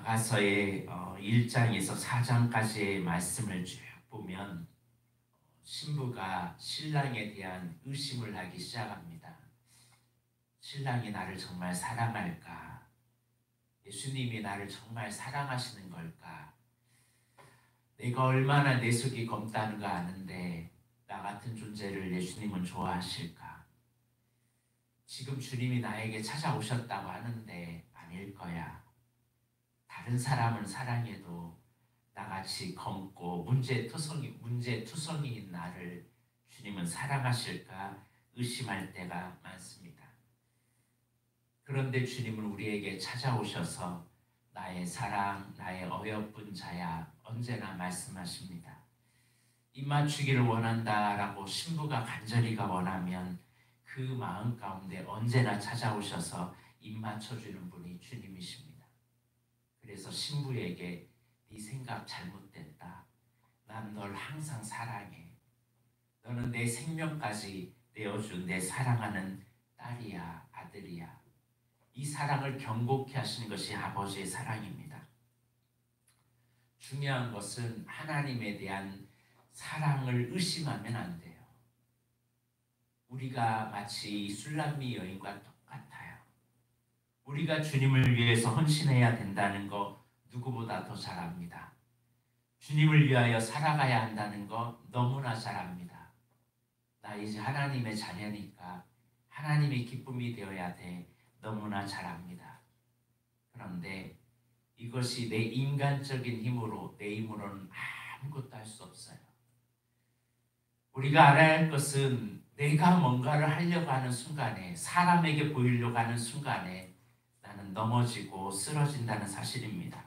아가서의 1장에서 4장까지의 말씀을 쭉 보면 신부가 신랑에 대한 의심을 하기 시작합니다. 신랑이 나를 정말 사랑할까? 예수님이 나를 정말 사랑하시는 걸까? 내가 얼마나 내 속이 검다는 거 아는데 나 같은 존재를 예수님은 좋아하실까? 지금 주님이 나에게 찾아오셨다고 하는데 아닐 거야. 다른 사람은 사랑해도 나같이 검고 문제투성이인 나를 주님은 사랑하실까 의심할 때가 많습니다. 그런데 주님은 우리에게 찾아오셔서 나의 사랑, 나의 어여쁜 자야 언제나 말씀하십니다. 입맞추기를 원한다라고 신부가 간절히가 원하면 그 마음 가운데 언제나 찾아오셔서 입맞춰주는 분이 주님이십니다. 그래서 신부에게 네 생각 잘못됐다. 난 널 항상 사랑해. 너는 내 생명까지 내어준 내 사랑하는 딸이야, 아들이야. 이 사랑을 경고케 하시는 것이 아버지의 사랑입니다. 중요한 것은 하나님에 대한 사랑을 의심하면 안 돼요. 우리가 마치 술람미 여인과 똑같아요. 우리가 주님을 위해서 헌신해야 된다는 거 누구보다 더 잘 압니다. 주님을 위하여 살아가야 한다는 거 너무나 잘 압니다. 나 이제 하나님의 자녀니까 하나님의 기쁨이 되어야 돼. 너무나 잘 압니다. 그런데 이것이 내 인간적인 힘으로, 내 힘으로는 아무것도 할 수 없어요. 우리가 알아야 할 것은 내가 뭔가를 하려고 하는 순간에, 사람에게 보이려고 하는 순간에 나는 넘어지고 쓰러진다는 사실입니다.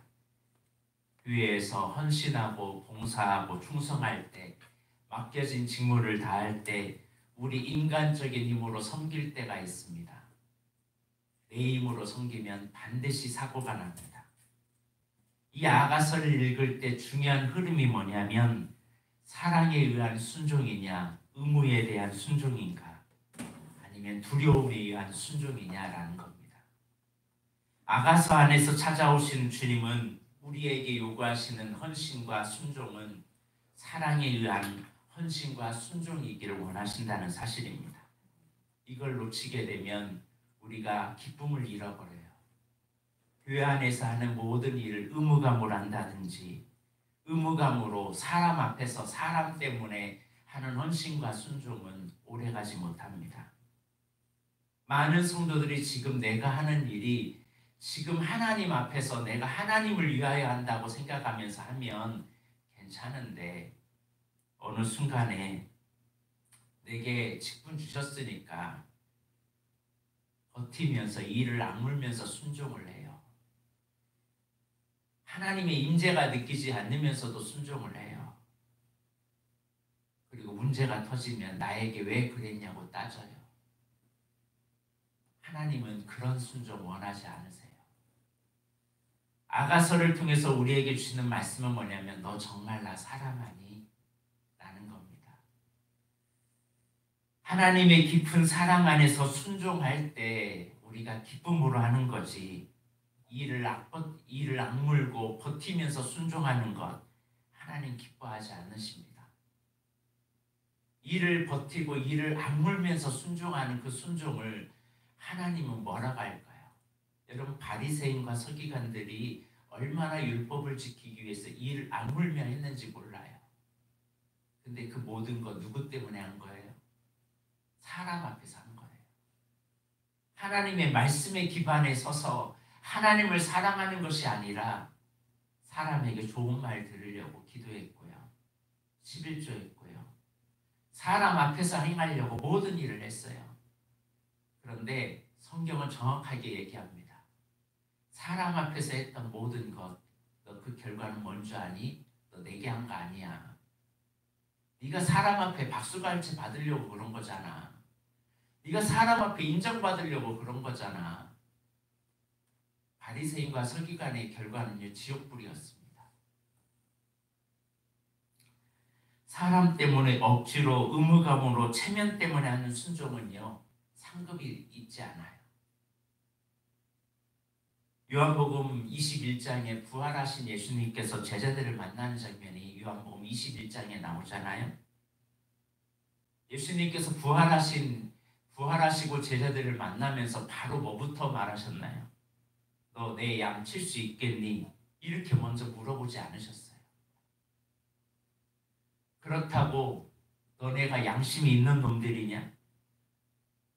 교회에서 헌신하고 봉사하고 충성할 때, 맡겨진 직무를 다할 때 우리 인간적인 힘으로 섬길 때가 있습니다. 내 힘으로 섬기면 반드시 사고가 납니다. 이 아가서를 읽을 때 중요한 흐름이 뭐냐면 사랑에 의한 순종이냐, 의무에 대한 순종인가, 아니면 두려움에 의한 순종이냐라는 겁니다. 아가서 안에서 찾아오시는 주님은 우리에게 요구하시는 헌신과 순종은 사랑에 의한 헌신과 순종이기를 원하신다는 사실입니다. 이걸 놓치게 되면 우리가 기쁨을 잃어버려요. 교회 안에서 하는 모든 일을 의무감으로 한다든지, 의무감으로 사람 앞에서 사람 때문에 하는 헌신과 순종은 오래가지 못합니다. 많은 성도들이 지금 내가 하는 일이 지금 하나님 앞에서 내가 하나님을 위하여 한다고 생각하면서 하면 괜찮은데 어느 순간에 내게 직분 주셨으니까 버티면서 일을 악물면서 순종을 해요. 하나님의 임재가 느끼지 않으면서도 순종을 해요. 그리고 문제가 터지면 나에게 왜 그랬냐고 따져요. 하나님은 그런 순종 원하지 않으세요. 아가서를 통해서 우리에게 주시는 말씀은 뭐냐면 너 정말 나 사랑하니? 라는 겁니다. 하나님의 깊은 사랑 안에서 순종할 때 우리가 기쁨으로 하는 거지, 일을 악물고 버티면서 순종하는 것 하나님 기뻐하지 않으십니다. 일을 버티고 일을 악물면서 순종하는 그 순종을 하나님은 뭐라고 할까요? 여러분, 바리새인과 서기관들이 얼마나 율법을 지키기 위해서 일을 악물며 했는지 몰라요. 근데 그 모든 거 누구 때문에 한 거예요? 사람 앞에서 한 거예요. 하나님의 말씀의 기반에 서서 하나님을 사랑하는 것이 아니라 사람에게 좋은 말 들으려고 기도했고요. 11조 했고요. 사람 앞에서 행하려고 모든 일을 했어요. 그런데 성경은 정확하게 얘기합니다. 사람 앞에서 했던 모든 것, 너 그 결과는 뭔 줄 아니? 너 내게 한 거 아니야. 네가 사람 앞에 박수갈채 받으려고 그런 거잖아. 네가 사람 앞에 인정받으려고 그런 거잖아. 바리새인과 서기관의 결과는요, 지옥불이었습니다. 사람 때문에 억지로 의무감으로 체면 때문에 하는 순종은요, 상급이 있지 않아요. 요한복음 21장에 부활하신 예수님께서 제자들을 만나는 장면이 요한복음 21장에 나오잖아요. 예수님께서 부활하시고 제자들을 만나면서 바로 뭐부터 말하셨나요? 너 내 양 칠 수 있겠니? 이렇게 먼저 물어보지 않으셨어요. 그렇다고 너네가 양심이 있는 놈들이냐?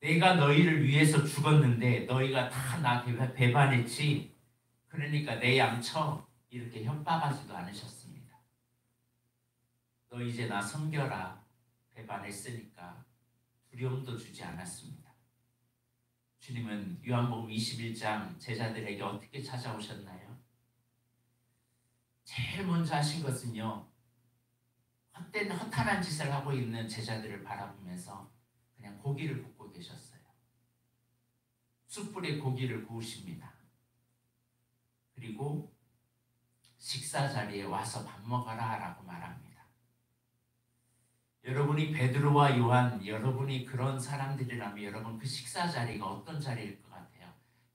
내가 너희를 위해서 죽었는데 너희가 다 나 배반했지. 그러니까 내 양 쳐. 이렇게 협박하지도 않으셨습니다. 너 이제 나 섬겨라. 배반했으니까 두려움도 주지 않았습니다. 주님은 요한복음 21장 제자들에게 어떻게 찾아오셨나요? 제일 먼저 하신 것은요. 헛된 허탄한 짓을 하고 있는 제자들을 바라보면서 그냥 고기를 굽고 계셨어요. 숯불에 고기를 구우십니다. 그리고 식사 자리에 와서 밥 먹어라 라고 말합니다. 여러분이 베드로와 요한, 여러분이 그런 사람들이라면 여러분 그 식사 자리가 어떤 자리일 것 같아요?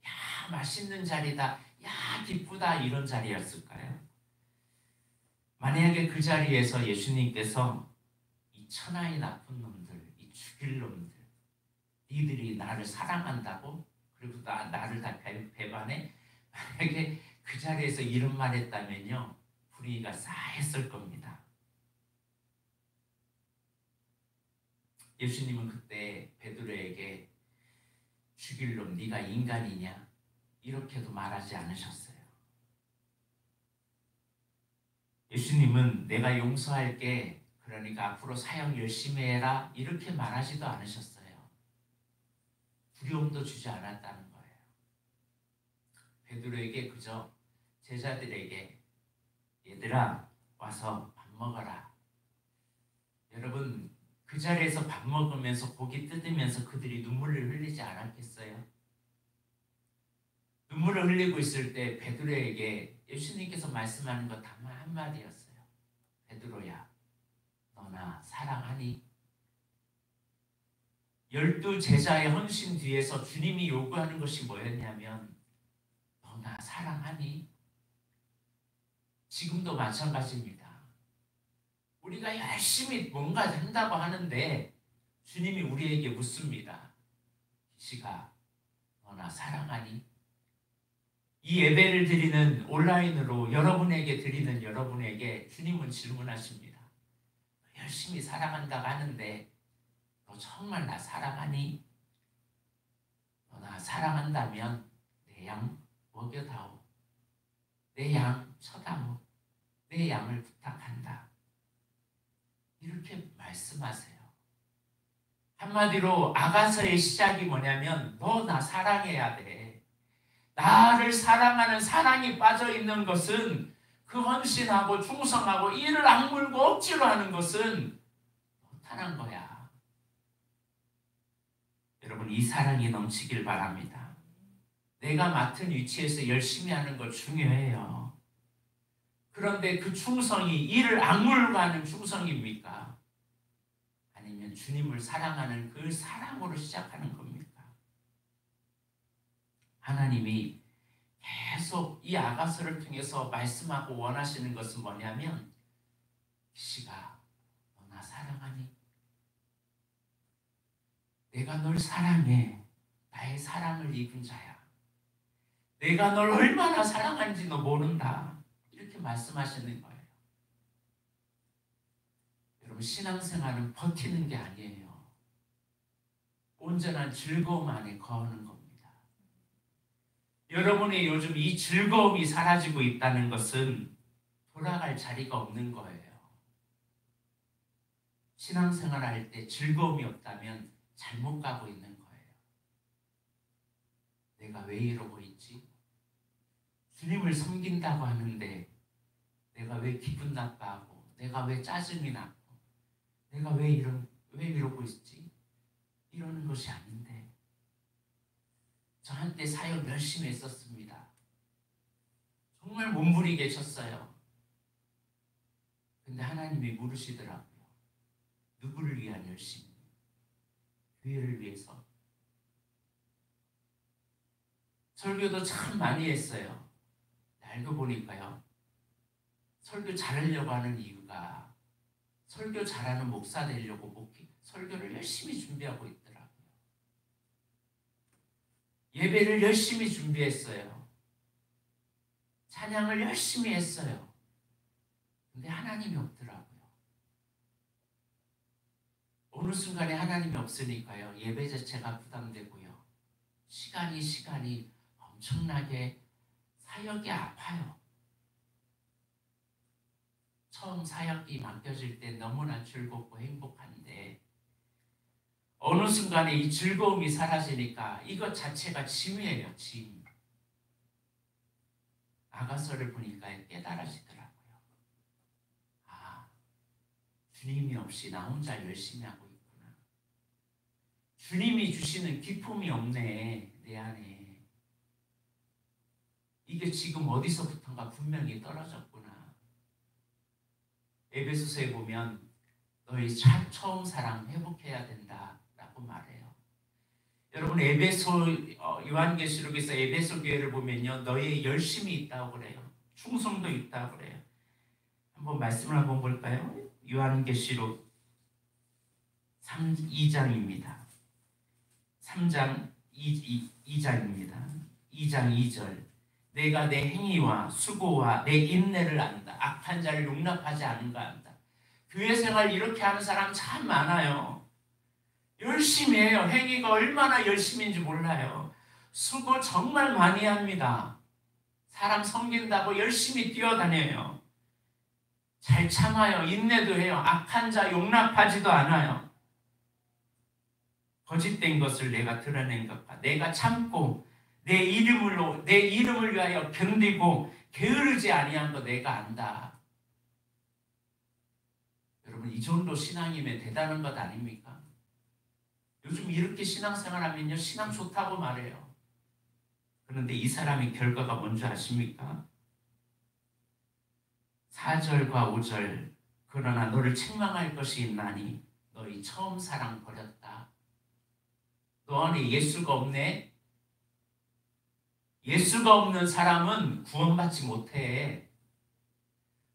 야, 맛있는 자리다. 야, 기쁘다. 이런 자리였을까요? 만약에 그 자리에서 예수님께서 이 천하의 나쁜 놈들, 이 죽일 놈들, 니들이 나를 사랑한다고? 그리고 나를 다 배반해? 만약에 그 자리에서 이런 말 했다면요, 분위기가 싸했을 겁니다. 예수님은 그때 베드로에게 죽일 놈 네가 인간이냐? 이렇게도 말하지 않으셨어요. 예수님은 내가 용서할게, 그러니까 앞으로 사역 열심히 해라, 이렇게 말하지도 않으셨어요. 두려움도 주지 않았다는 거예요. 베드로에게 그저 제자들에게 얘들아 와서 밥 먹어라. 여러분 그 자리에서 밥 먹으면서 고기 뜯으면서 그들이 눈물을 흘리지 않았겠어요? 눈물을 흘리고 있을 때 베드로에게 예수님께서 말씀하는 것 단 한마디였어요. 베드로야, 너나 사랑하니? 12 제자의 헌신 뒤에서 주님이 요구하는 것이 뭐였냐면 너나 사랑하니? 지금도 마찬가지입니다. 우리가 열심히 뭔가 한다고 하는데 주님이 우리에게 묻습니다. 기시가 너나 사랑하니? 이 예배를 드리는 온라인으로 여러분에게 드리는 여러분에게 주님은 질문하십니다. 열심히 사랑한다고 하는데 너 정말 나 사랑하니? 너 나 사랑한다면 내 양 먹여다오. 내 양 쳐다오. 내 양을 부탁한다. 이렇게 말씀하세요. 한마디로 아가서의 시작이 뭐냐면 너 나 사랑해야 돼. 나를 사랑하는 사랑이 빠져있는 것은 그 헌신하고 충성하고 이를 악물고 억지로 하는 것은 못하는 거야. 여러분 이 사랑이 넘치길 바랍니다. 내가 맡은 위치에서 열심히 하는 거 중요해요. 그런데 그 충성이 이를 악물고 하는 충성입니까? 아니면 주님을 사랑하는 그 사랑으로 시작하는 겁니까? 하나님이 계속 이 아가서를 통해서 말씀하고 원하시는 것은 뭐냐면 시가 너 나 사랑하니? 내가 널 사랑해. 나의 사랑을 입은 자야. 내가 널 얼마나 사랑하는지 너 모른다. 이렇게 말씀하시는 거예요. 여러분 신앙생활은 버티는 게 아니에요. 온전한 즐거움 안에 거하는 겁니다. 여러분의 요즘 이 즐거움이 사라지고 있다는 것은 돌아갈 자리가 없는 거예요. 신앙생활 할 때 즐거움이 없다면 잘못 가고 있는 거예요. 내가 왜 이러고 있지? 주님을 섬긴다고 하는데 내가 왜 기분 나빠하고 내가 왜 짜증이 나고 내가 왜 이러고 있지? 이러는 것이 아닌데 저 한때 사역 열심히 했었습니다. 정말 몸부리게 쳤어요. 근데 하나님이 물으시더라고요. 누구를 위한 열심히? 교회를 위해서? 설교도 참 많이 했어요. 알고 보니까요. 설교 잘하려고 하는 이유가 설교 잘하는 목사 되려고 설교를 열심히 준비하고 있더라고요. 예배를 열심히 준비했어요. 찬양을 열심히 했어요. 근데 하나님이 없더라고요. 어느 순간에 하나님이 없으니까요. 예배 자체가 부담되고요. 시간이 엄청나게 사역이 아파요. 처음 사역이 맡겨질 때 너무나 즐겁고 행복한데 어느 순간에 이 즐거움이 사라지니까 이것 자체가 짐이에요. 짐. 아가서를 보니까 깨달아지더라고요. 아, 주님이 없이 나 혼자 열심히 하고 있구나. 주님이 주시는 기쁨이 없네, 내 안에. 이게 지금 어디서부턴가 분명히 떨어졌구나. 에베소서에 보면 너희 처음 사랑 회복해야 된다라고 말해요. 여러분 요한계시록에서 에베소 교회를 보면요. 너희 열심이 있다고 그래요. 충성도 있다고 그래요. 한번 말씀을 한번 볼까요? 요한계시록 2장입니다. 3장 2장입니다. 2장 2절 내가 내 행위와 수고와 내 인내를 안다. 악한 자를 용납하지 않은가 안다. 교회 생활 이렇게 하는 사람 참 많아요. 열심히 해요. 행위가 얼마나 열심인지 몰라요. 수고 정말 많이 합니다. 사람 섬긴다고 열심히 뛰어다녀요. 잘 참아요. 인내도 해요. 악한 자 용납하지도 않아요. 거짓된 것을 내가 드러낸 것과 내가 참고 내 이름을 위하여 견디고 게으르지 아니한 거 내가 안다. 여러분 이 정도 신앙이면 대단한 것 아닙니까? 요즘 이렇게 신앙생활하면요 신앙 좋다고 말해요. 그런데 이 사람의 결과가 뭔지 아십니까? 4절과 5절 그러나 너를 책망할 것이 있나니 너희 처음 사랑 버렸다. 너 안에 예수가 없네? 예수가 없는 사람은 구원받지 못해.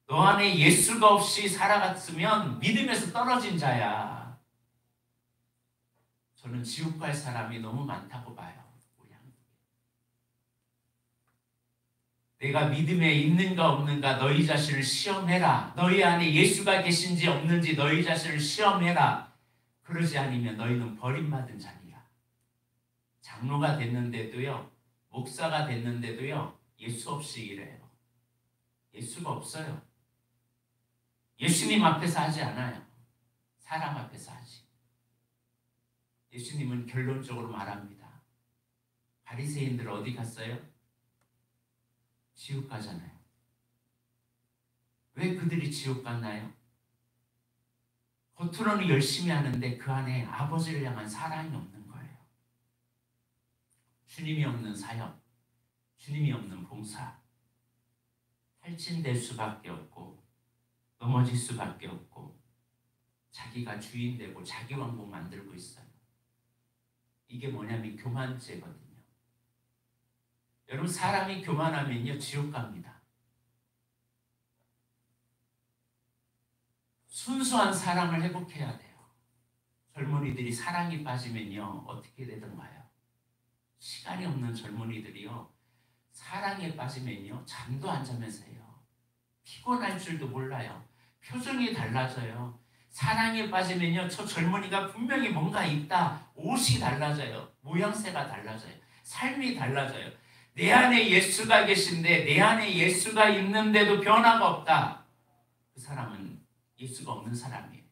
너 안에 예수가 없이 살아갔으면 믿음에서 떨어진 자야. 저는 지옥 갈 사람이 너무 많다고 봐요. 우리 한국에. 내가 믿음에 있는가 없는가 너희 자신을 시험해라. 너희 안에 예수가 계신지 없는지 너희 자신을 시험해라. 그러지 않으면 너희는 버림받은 자니라. 장로가 됐는데도요. 목사가 됐는데도요. 예수 없이 일해요. 예수가 없어요. 예수님 앞에서 하지 않아요. 사람 앞에서 하지. 예수님은 결론적으로 말합니다. 바리새인들 어디 갔어요? 지옥 가잖아요. 왜 그들이 지옥 갔나요? 겉으로는 열심히 하는데 그 안에 아버지를 향한 사랑이 없는 거예요. 주님이 없는 사역, 주님이 없는 봉사, 탈진될 수밖에 없고 넘어질 수밖에 없고 자기가 주인 되고 자기 왕국 만들고 있어요. 이게 뭐냐면 교만죄거든요. 여러분 사람이 교만하면요 지옥 갑니다. 순수한 사랑을 회복해야 돼요. 젊은이들이 사랑에 빠지면요 어떻게 되던가요? 시간이 없는 젊은이들이요 사랑에 빠지면요 잠도 안 자면서 해요. 피곤할 줄도 몰라요. 표정이 달라져요. 사랑에 빠지면요 저 젊은이가 분명히 뭔가 있다. 옷이 달라져요. 모양새가 달라져요. 삶이 달라져요. 내 안에 예수가 계신데 내 안에 예수가 있는데도 변화가 없다. 그 사람은 예수가 없는 사람이에요.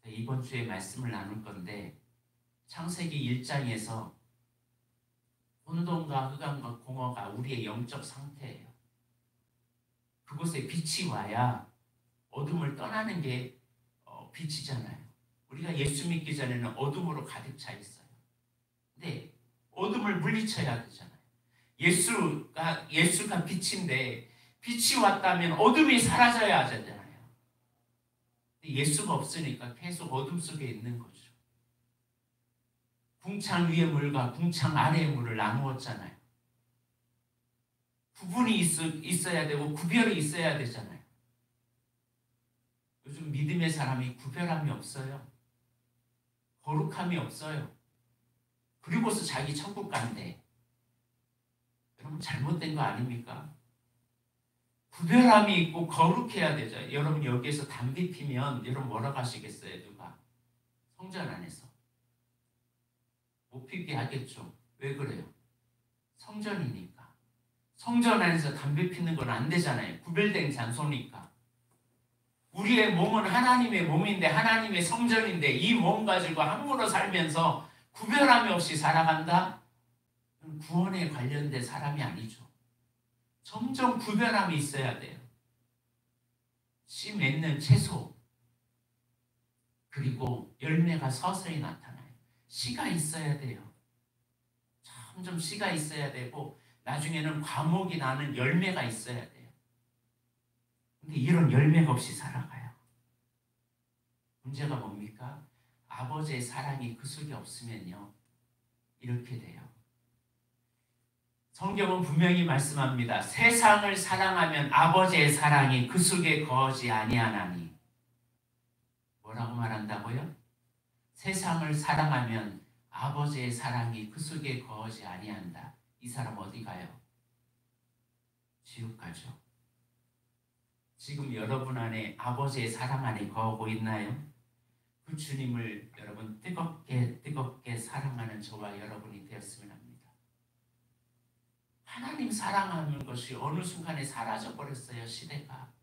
이번 주에 말씀을 나눌 건데 창세기 1장에서 혼돈과 흑암과 공허가 우리의 영적 상태예요. 그곳에 빛이 와야 어둠을 떠나는 게 빛이잖아요. 우리가 예수 믿기 전에는 어둠으로 가득 차 있어요. 근데 어둠을 물리쳐야 되잖아요. 예수가 빛인데 빛이 왔다면 어둠이 사라져야 하잖아요. 근데 예수가 없으니까 계속 어둠 속에 있는 거죠. 궁창 위의 물과 궁창 아래의 물을 나누었잖아요. 구분이 있어야 되고 구별이 있어야 되잖아요. 요즘 믿음의 사람이 구별함이 없어요. 거룩함이 없어요. 그리고서 자기 천국 간대. 여러분 잘못된 거 아닙니까? 구별함이 있고 거룩해야 되죠. 여러분 여기에서 담배 피면 여러분 뭐라고 하시겠어요? 누가? 성전 안에서. 못 피게 하겠죠. 왜 그래요? 성전이니까. 성전 안에서 담배 피는 건 안 되잖아요. 구별된 장소니까. 우리의 몸은 하나님의 몸인데 하나님의 성전인데 이 몸 가지고 함부로 살면서 구별함이 없이 살아간다? 구원에 관련된 사람이 아니죠. 점점 구별함이 있어야 돼요. 씨 맺는 채소 그리고 열매가 서서히 나타나요. 씨가 있어야 돼요. 점점 씨가 있어야 되고 나중에는 과목이 나는 열매가 있어야 돼요. 근데 이런 열매가 없이 살아가요. 문제가 뭡니까? 아버지의 사랑이 그 속에 없으면요. 이렇게 돼요. 성경은 분명히 말씀합니다. 세상을 사랑하면 아버지의 사랑이 그 속에 거하지 아니하나니. 뭐라고 말한다고요? 세상을 사랑하면 아버지의 사랑이 그 속에 거하지 아니한다. 이 사람 어디 가요? 지옥 가죠. 지금 여러분 안에 아버지의 사랑 안에 거하고 있나요? 그 주님을 여러분 뜨겁게 사랑하는 저와 여러분이 되었으면 합니다. 하나님 사랑하는 것이 어느 순간에 사라져버렸어요. 시대가.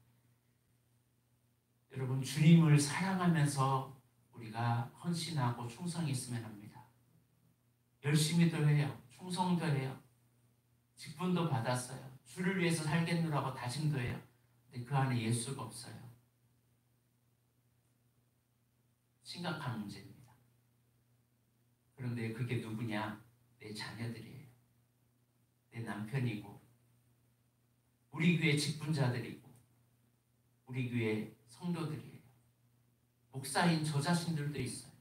여러분 주님을 사랑하면서 우리가 헌신하고 충성했으면 합니다. 열심히도 해요. 충성도 해요. 직분도 받았어요. 주를 위해서 살겠노라고 다짐도 해요. 근데 그 안에 예수가 없어요. 심각한 문제입니다. 그런데 그게 누구냐? 내 자녀들이에요. 내 남편이고 우리 교회 직분자들이고 우리 교회 성도들이에요. 목사인 저 자신들도 있어요.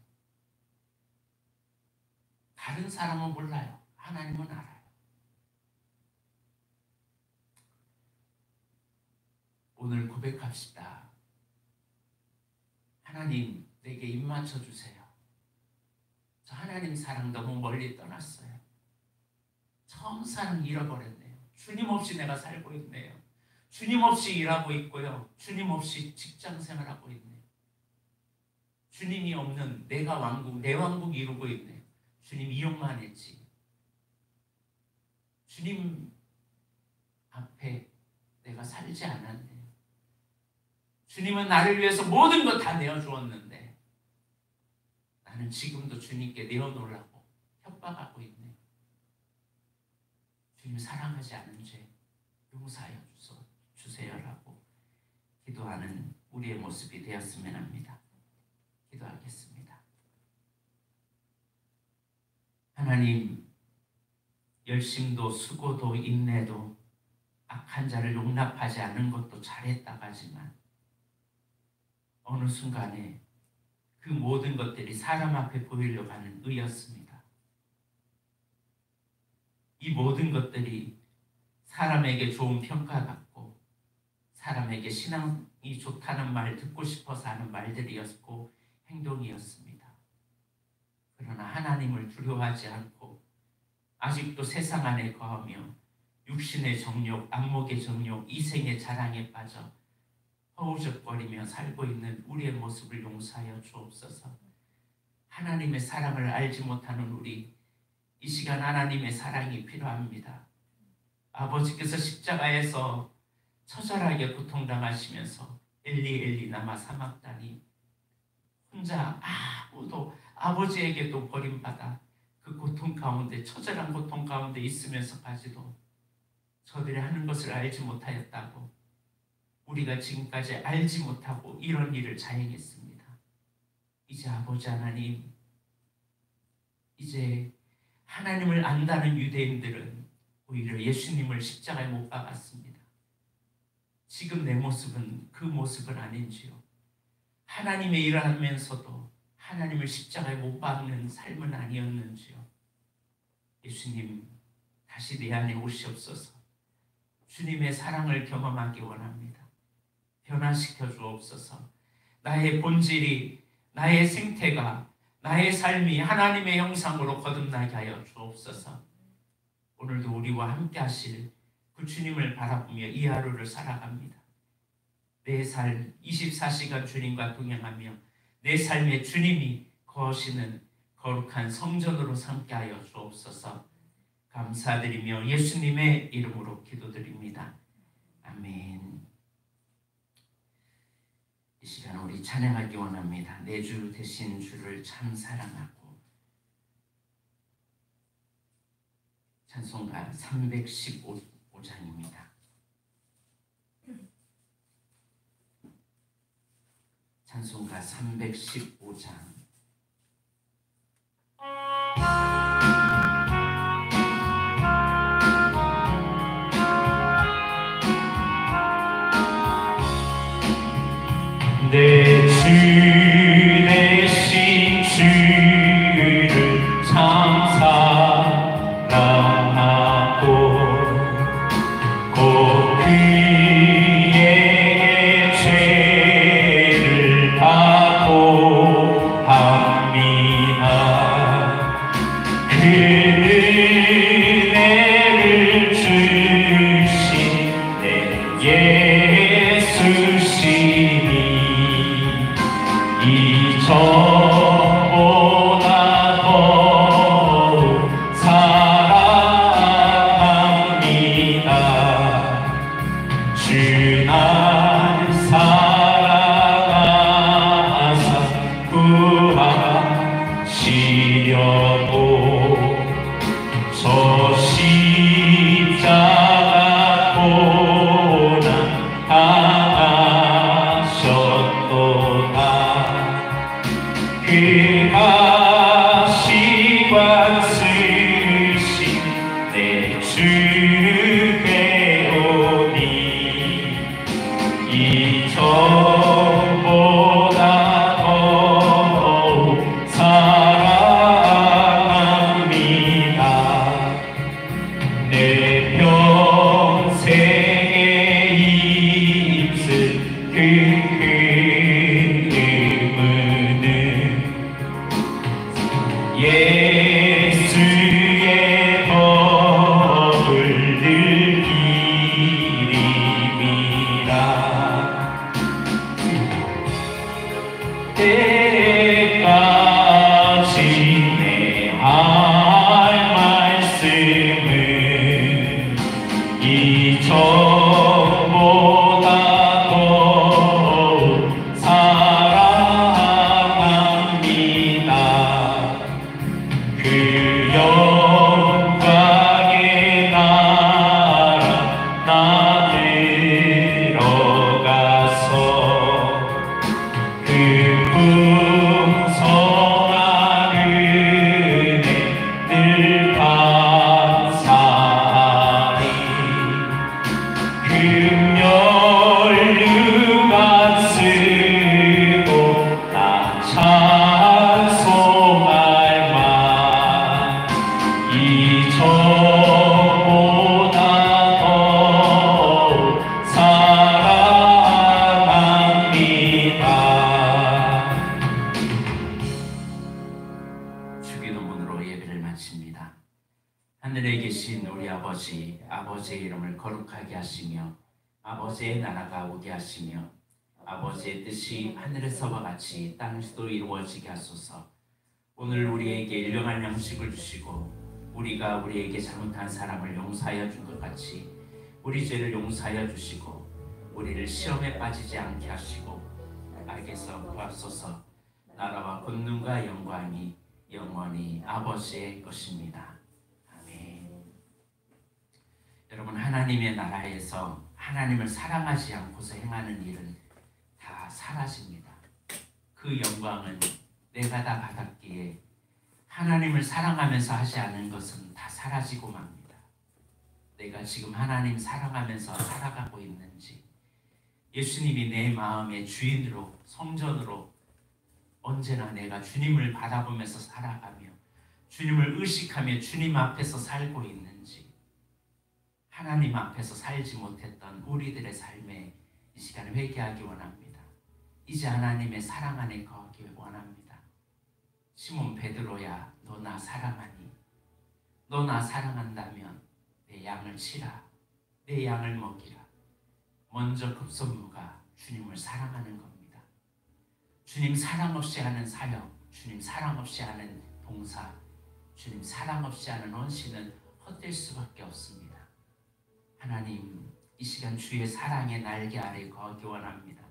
다른 사람은 몰라요. 하나님은 알아요. 오늘 고백합시다. 하나님 내게 입 맞춰주세요. 저 하나님 사랑 너무 멀리 떠났어요. 처음 사랑 잃어버렸네요. 주님 없이 내가 살고 있네요. 주님 없이 일하고 있고요. 주님 없이 직장 생활하고 있네요. 주님이 없는 내가 왕국, 내 왕국 이루고 있네요. 주님 이용만 했지. 주님 앞에 내가 살지 않았네요. 주님은 나를 위해서 모든 것 다 내어주었는데 나는 지금도 주님께 내어놓으려고 협박하고 있네요. 주님 사랑하지 않은 죄 용서하여 주세요라고 기도하는 우리의 모습이 되었으면 합니다. 기도하겠습니다. 하나님, 열심도 수고도 인내도 악한 자를 용납하지 않는 것도 잘했다고 하지만 어느 순간에 그 모든 것들이 사람 앞에 보이려고 하는 의였습니다. 이 모든 것들이 사람에게 좋은 평가받고 사람에게 신앙이 좋다는 말 듣고 싶어서 하는 말들이었고 행동이었습니다. 그러나 하나님을 두려워하지 않고 아직도 세상 안에 거하며 육신의 정욕, 안목의 정욕, 이생의 자랑에 빠져 허우적거리며 살고 있는 우리의 모습을 용서하여 주옵소서. 하나님의 사랑을 알지 못하는 우리, 이 시간 하나님의 사랑이 필요합니다. 아버지께서 십자가에서 처절하게 고통당하시면서 엘리 엘리 라마 사막다니 혼자 아무도 아버지에게도 버림받아 그 고통 가운데 처절한 고통 가운데 있으면서까지도 저들이 하는 것을 알지 못하였다고 우리가 지금까지 알지 못하고 이런 일을 자행했습니다. 이제 아버지 하나님, 이제 하나님을 안다는 유대인들은 오히려 예수님을 십자가에 못 박았습니다. 지금 내 모습은 그 모습은 아닌지요. 하나님의 일을 하면서도 하나님을 십자가에 못 박는 삶은 아니었는지요. 예수님, 다시 내 안에 오시옵소서. 주님의 사랑을 경험하기 원합니다. 변화시켜 주옵소서. 나의 본질이, 나의 생태가, 나의 삶이 하나님의 형상으로 거듭나게 하여 주옵소서. 오늘도 우리와 함께 하실 그 주님을 바라보며 이 하루를 살아갑니다. 내 삶 24시간 주님과 동행하며 내 삶에 주님이 거하시는 거룩한 성전으로 삼게 하여 주옵소서. 감사드리며 예수님의 이름으로 기도드립니다. 아멘. 이 시간 우리 찬양하기 원합니다. 내 주 되신 주를 참 사랑하고. 찬송가 315장입니다. 찬송가 315장. 내 주 대신 주를 참 사랑하고 곧 그에게 죄를 받고 합니다. 그 은혜를 주신 내 예수시니 이전보다 더욱 사랑합니다. 주 날 사랑하사 구하시려고 저 십자가 고난 당하셨도다. 그가 시관 쓰신 내 주께 오니 이전보다 더욱 사랑합니다. 내 평생에 입술 그 은혜는 예수의 법을 늘 이름이라. 때까지 내 할 말씀은 이전보다 더욱 사랑합니다. 그 영광의 나라 나 들어가서 그 풍성한 은혜 늘 감사하리. 금열 누가 쓰고 나 찬송할 만 이전보다 더욱 사랑합니다. 주기도문으로 예배를 마칩니다. 하늘에 계신 우리 아버지, 아버지의 이름을 거룩하게 하시며 아버지의 나라가 오게 하시며 아버지의 뜻이 하늘에서와 같이 땅에서도 이루어지게 하소서. 오늘 우리에게 일용할 양식을 주시고 우리가 우리에게 잘못한 사람을 용서하여 준 것 같이 우리 죄를 용서하여 주시고 우리를 시험에 빠지지 않게 하시고 악에서 구하소서. 나라와 권능과 영광이 영원히 아버지의 것입니다. 아멘. 여러분, 하나님의 나라에서 하나님을 사랑하지 않고서 행하는 일은 다 사라집니다. 그 영광은 내가 다 받았기에 하나님을 사랑하면서 하지 않은 것은 다 사라지고 맙니다. 내가 지금 하나님 사랑하면서 살아가고 있는지, 예수님이 내 마음의 주인으로, 성전으로 언제나 내가 주님을 바라보면서 살아가며 주님을 의식하며 주님 앞에서 살고 있는지, 하나님 앞에서 살지 못했던 우리들의 삶에 이 시간에 회개하기 원합니다. 이제 하나님의 사랑 안에 거하기 원합니다. 시몬 베드로야, 너 나 사랑하니? 너 나 사랑한다면 내 양을 치라. 내 양을 먹이라. 먼저 급선무가 주님을 사랑하는 겁니다. 주님 사랑 없이 하는 사역, 주님 사랑 없이 하는 봉사, 주님 사랑 없이 하는 헌신은 헛될 수밖에 없습니다. 하나님, 이 시간 주의 사랑의 날개 아래 거하기 원합니다.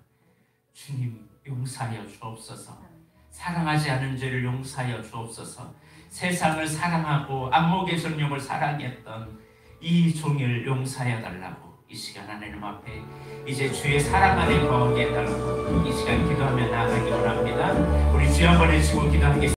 주님 용서하여 주옵소서. 사랑하지 않은 죄를 용서하여 주옵소서. 세상을 사랑하고 안목의 정욕을 사랑했던 이 종을 용서하여 달라고 이 시간 하나님 앞에 이제 주의 사랑 안에 거하게 해달라고 이 시간 기도하며 나아가기 원합니다. 우리 주여 한번 외치고 기도하겠습니다.